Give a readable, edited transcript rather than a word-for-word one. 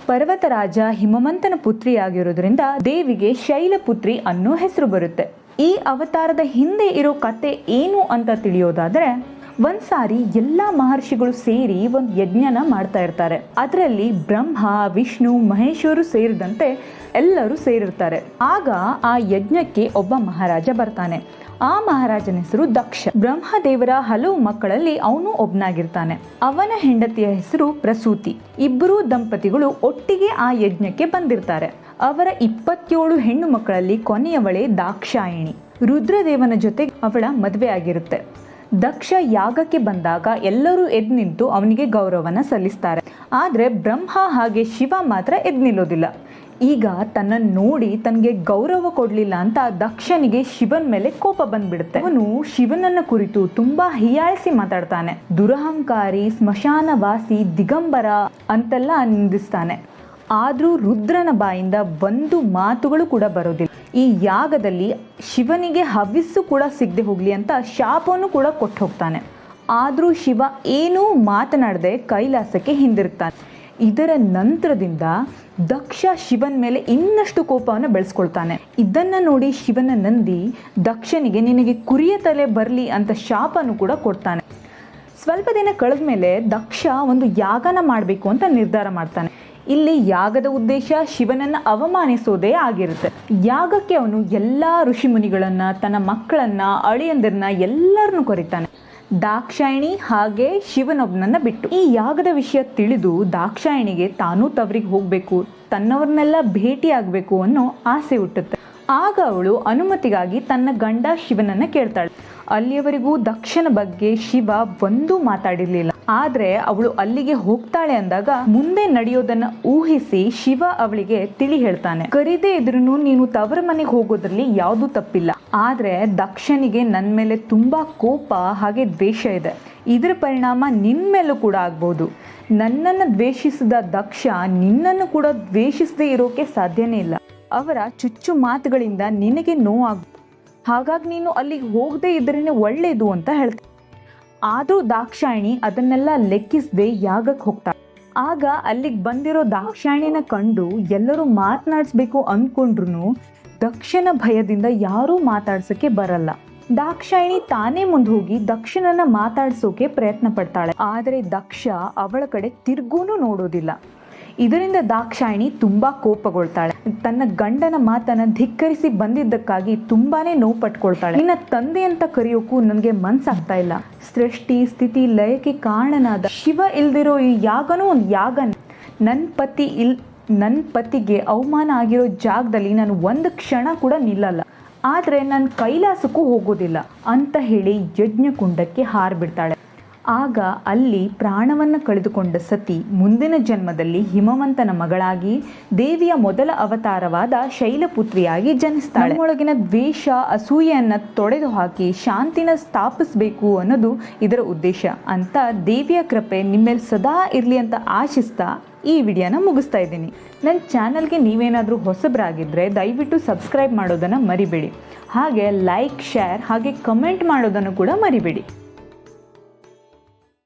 ಪರ್ವತರಾಜ ಹಿಮವಂತನ ಪುತ್ರಿಯಾಗಿರೋದ್ರಿಂದ ದೇವಿಗೆ ಶೈಲಪುತ್ರಿ ಅನ್ನೋ ಹೆಸರು ಬರುತ್ತೆ. ಈ ಅವತಾರದ ಹಿಂದೆ ಇರೋ ಕತೆ ಏನು ಅಂತ ತಿಳಿಯೋದಾದ್ರೆ, ಒಂದ್ಸಾರಿ ಎಲ್ಲ ಮಹರ್ಷಿಗಳು ಸೇರಿ ಒಂದು ಯಜ್ಞನ ಮಾಡ್ತಾ ಇರ್ತಾರೆ. ಅದರಲ್ಲಿ ಬ್ರಹ್ಮ, ವಿಷ್ಣು, ಮಹೇಶ್ವರು ಸೇರಿದಂತೆ ಎಲ್ಲರೂ ಸೇರಿರ್ತಾರೆ. ಆಗ ಆ ಯಜ್ಞಕ್ಕೆ ಒಬ್ಬ ಮಹಾರಾಜ ಬರ್ತಾನೆ. ಆ ಮಹಾರಾಜನ ಹೆಸರು ದಕ್ಷ. ಬ್ರಹ್ಮದೇವರ ಹಲವು ಮಕ್ಕಳಲ್ಲಿ ಅವನು ಒಬ್ನಾಗಿರ್ತಾನೆ. ಅವನ ಹೆಂಡತಿಯ ಹೆಸರು ಪ್ರಸೂತಿ. ಇಬ್ಬರೂ ದಂಪತಿಗಳು ಒಟ್ಟಿಗೆ ಆ ಯಜ್ಞಕ್ಕೆ ಬಂದಿರ್ತಾರೆ. ಅವರ 27 ಹೆಣ್ಣು ಮಕ್ಕಳಲ್ಲಿ ಕೊನೆಯವಳೇ ದಾಕ್ಷಾಯಿಣಿ. ರುದ್ರದೇವನ ಜೊತೆ ಅವಳ ಮದುವೆ ಆಗಿರುತ್ತೆ. ದಕ್ಷ ಯಾಗಕ್ಕೆ ಬಂದಾಗ ಎಲ್ಲರೂ ಎದ್ದು ನಿಂತು ಅವನಿಗೆ ಗೌರವನ ಸಲ್ಲಿಸ್ತಾರೆ. ಆದರೆ ಬ್ರಹ್ಮ ಹಾಗೆ ಶಿವ ಮಾತ್ರ ಎದ್ದು ನಿಲ್ಲೋದಿಲ್ಲ. ಈಗ ತನ್ನನ್ನು ನೋಡಿ ತನಗೆ ಗೌರವ ಕೊಡಲಿಲ್ಲ ಅಂತ ದಕ್ಷನಿಗೆ ಶಿವನ ಮೇಲೆ ಕೋಪ ಬಂದ್ಬಿಡುತ್ತೆ. ಅವನು ಶಿವನನ್ನ ಕುರಿತು ತುಂಬಾ ಹೀಯಾಳಿಸಿ ಮಾತಾಡ್ತಾನೆ. ದುರಹಂಕಾರಿ, ಸ್ಮಶಾನವಾಸಿ, ದಿಗಂಬರ ಅಂತೆಲ್ಲ ನಿಂದಿಸ್ತಾನೆ. ಆದರೂ ರುದ್ರನ ಬಾಯಿಂದ ಒಂದು ಮಾತುಗಳು ಕೂಡ ಬರೋದಿಲ್ಲ. ಈ ಯಾಗದಲ್ಲಿ ಶಿವನಿಗೆ ಹವಿಸ್ಸು ಕೂಡ ಸಿಗದೆ ಹೋಗ್ಲಿ ಅಂತ ಶಾಪವನ್ನು ಕೂಡ ಕೊಟ್ಟು ಹೋಗ್ತಾನೆ. ಆದರೂ ಶಿವ ಏನೂ ಮಾತನಾಡದೆ ಕೈಲಾಸಕ್ಕೆ ಹಿಂದಿರುಗ್ತಾನೆ. ಇದರ ನಂತರದಿಂದ ದಕ್ಷ ಶಿವನ ಮೇಲೆ ಇನ್ನಷ್ಟು ಕೋಪವನ್ನು ಬೆಳೆಸ್ಕೊಳ್ತಾನೆ. ಇದನ್ನ ನೋಡಿ ಶಿವನ ನಂದಿ ದಕ್ಷನಿಗೆ ನಿನಗೆ ಕುರಿಯ ತಲೆ ಬರಲಿ ಅಂತ ಶಾಪನು ಕೂಡ ಕೊಡ್ತಾನೆ. ಸ್ವಲ್ಪ ದಿನ ಕಳೆದ ಮೇಲೆ ದಕ್ಷ ಒಂದು ಯಾಗನ ಮಾಡಬೇಕು ಅಂತ ನಿರ್ಧಾರ ಮಾಡ್ತಾನೆ. ಇಲ್ಲಿ ಯಾಗದ ಉದ್ದೇಶ ಶಿವನನ್ನ ಅವಮಾನಿಸೋದೇ ಆಗಿರುತ್ತೆ. ಯಾಗಕ್ಕೆ ಅವನು ಎಲ್ಲ ಋಷಿ ಮುನಿಗಳನ್ನ, ತನ್ನ ಮಕ್ಕಳನ್ನ, ಅಳಿಯಂದಿರನ್ನ ಎಲ್ಲರನ್ನು ಕರೀತಾನೆ. ದಾಕ್ಷಾಯಿಣಿ ಹಾಗೆ ಶಿವನೊಬ್ಬನನ್ನ ಬಿಟ್ಟು. ಈ ಯಾಗದ ವಿಷಯ ತಿಳಿದು ದಾಕ್ಷಾಯಿಣಿಗೆ ತಾನೂ ತವರಿಗೆ ಹೋಗ್ಬೇಕು, ತನ್ನವ್ರನ್ನೆಲ್ಲ ಭೇಟಿ ಆಗಬೇಕು ಅನ್ನೋ ಆಸೆ ಹುಟ್ಟುತ್ತೆ. ಆಗ ಅವಳು ಅನುಮತಿಗಾಗಿ ತನ್ನ ಗಂಡ ಶಿವನನ್ನ ಕೇಳ್ತಾಳೆ. ಅಲ್ಲಿಯವರೆಗೂ ದಕ್ಷನ ಬಗ್ಗೆ ಶಿವ ಒಂದೂ ಮಾತಾಡಿರ್ಲಿಲ್ಲ. ಆದ್ರೆ ಅವಳು ಅಲ್ಲಿಗೆ ಹೋಗ್ತಾಳೆ ಅಂದಾಗ ಮುಂದೆ ನಡೆಯೋದನ್ನ ಊಹಿಸಿ ಶಿವ ಅವಳಿಗೆ ತಿಳಿ ಹೇಳ್ತಾನೆ. ಕರೀದೇ ಇದ್ರೂ ನೀನು ತವರ ಮನೆಗೆ ಹೋಗೋದ್ರಲ್ಲಿ ಯಾವ್ದೂ ತಪ್ಪಿಲ್ಲ. ಆದ್ರೆ ದಕ್ಷನಿಗೆ ನನ್ನ ಮೇಲೆ ತುಂಬಾ ಕೋಪ ಹಾಗೆ ದ್ವೇಷ ಇದೆ. ಇದರ ಪರಿಣಾಮ ನಿನ್ ಮೇಲೂ ಕೂಡ ಆಗ್ಬೋದು. ನನ್ನನ್ನು ದ್ವೇಷಿಸಿದ ದಕ್ಷ ನಿನ್ನನ್ನು ಕೂಡ ದ್ವೇಷಿಸದೇ ಇರೋಕೆ ಸಾಧ್ಯನೇ ಇಲ್ಲ. ಅವರ ಚುಚ್ಚು ಮಾತುಗಳಿಂದ ನಿನಗೆ ನೋವಾಗ್ಬೋದು. ಹಾಗಾಗಿ ನೀನು ಅಲ್ಲಿಗೆ ಹೋಗದೆ ಇದ್ರೇನೆ ಒಳ್ಳೇದು ಅಂತ ಹೇಳ್ತಾರೆ. ಆದರೂ ದಾಕ್ಷಾಯಿಣಿ ಅದನ್ನೆಲ್ಲ ಲೆಕ್ಕಿಸದೆ ಯಾಗಕ್ಕೆ ಹೋಗ್ತಾಳೆ. ಆಗ ಅಲ್ಲಿಗೆ ಬಂದಿರೋ ದಾಕ್ಷಾಯಿಣಿನ ಕಂಡು ಎಲ್ಲರೂ ಮಾತನಾಡಿಸ್ಬೇಕು ಅಂದ್ಕೊಂಡ್ರು ದಕ್ಷನ ಭಯದಿಂದ ಯಾರೂ ಮಾತಾಡ್ಸೋಕ್ಕೆ ಬರಲ್ಲ. ದಾಕ್ಷಾಯಿಣಿ ತಾನೇ ಮುಂದೆ ಹೋಗಿ ದಕ್ಷನನ್ನ ಮಾತಾಡ್ಸೋಕೆ ಪ್ರಯತ್ನ ಪಡ್ತಾಳೆ. ಆದರೆ ದಕ್ಷ ಅವಳ ಕಡೆ ತಿರ್ಗೂನು ನೋಡೋದಿಲ್ಲ. ಇದರಿಂದ ದಾಕ್ಷಾಯಿಣಿ ತುಂಬಾ ಕೋಪಗೊಳ್ತಾಳೆ. ತನ್ನ ಗಂಡನ ಮಾತನ್ನ ಧಿಕ್ಕರಿಸಿ ಬಂದಿದ್ದಕ್ಕಾಗಿ ತುಂಬಾನೇ ನೋವು ಪಟ್ಕೊಳ್ತಾಳೆ. ನಿನ್ನ ತಂದೆ ಅಂತ ಕರೆಯೋಕ್ಕೂ ನನಗೆ ಮನ್ಸಾಗ್ತಾ ಇಲ್ಲ. ಸೃಷ್ಟಿ ಸ್ಥಿತಿ ಲಯಕ್ಕೆ ಕಾರಣನಾದ ಶಿವ ಇಲ್ದಿರೋ ಈ ಯಾಗನೂ ಒಂದು ಯಾಗ. ನನ್ನ ಪತಿಗೆ ಅವಮಾನ ಆಗಿರೋ ಜಾಗದಲ್ಲಿ ನಾನು ಒಂದು ಕ್ಷಣ ಕೂಡ ನಿಲ್ಲಲ್ಲ. ಆದರೆ ನನ್ನ ಕೈಲಾಸಕ್ಕೂ ಹೋಗೋದಿಲ್ಲ ಅಂತ ಹೇಳಿ ಯಜ್ಞಕುಂಡಕ್ಕೆ ಹಾರ್ಬಿಡ್ತಾಳೆ. ಆಗ ಅಲ್ಲಿ ಪ್ರಾಣವನ್ನು ಕಳೆದುಕೊಂಡ ಸತಿ ಮುಂದಿನ ಜನ್ಮದಲ್ಲಿ ಹಿಮವಂತನ ಮಗಳಾಗಿ ದೇವಿಯ ಮೊದಲ ಅವತಾರವಾದ ಶೈಲಪುತ್ರಿಯಾಗಿ ಜನಿಸ್ತಾಳೆ. ನಮ್ಮೊಳಗಿನ ದ್ವೇಷ, ಅಸೂಯೆಯನ್ನು ತೊಡೆದು ಹಾಕಿ ಶಾಂತಿನ ಸ್ಥಾಪಿಸಬೇಕು ಅನ್ನೋದು ಇದರ ಉದ್ದೇಶ ಅಂತ ದೇವಿಯ ಕೃಪೆ ನಿಮ್ಮೇಲೆ ಸದಾ ಇರಲಿ ಅಂತ ಆಶಿಸ್ತಾ ಈ ವಿಡಿಯೋನ ಮುಗಿಸ್ತಾ ಇದ್ದೀನಿ. ನನ್ನ ಚಾನಲ್ಗೆ ನೀವೇನಾದರೂ ಹೊಸಬರಾಗಿದ್ದರೆ ದಯವಿಟ್ಟು ಸಬ್ಸ್ಕ್ರೈಬ್ ಮಾಡೋದನ್ನು ಮರಿಬೇಡಿ. ಹಾಗೆ ಲೈಕ್, ಶೇರ್ ಹಾಗೆ ಕಮೆಂಟ್ ಮಾಡೋದನ್ನು ಕೂಡ ಮರಿಬೇಡಿ.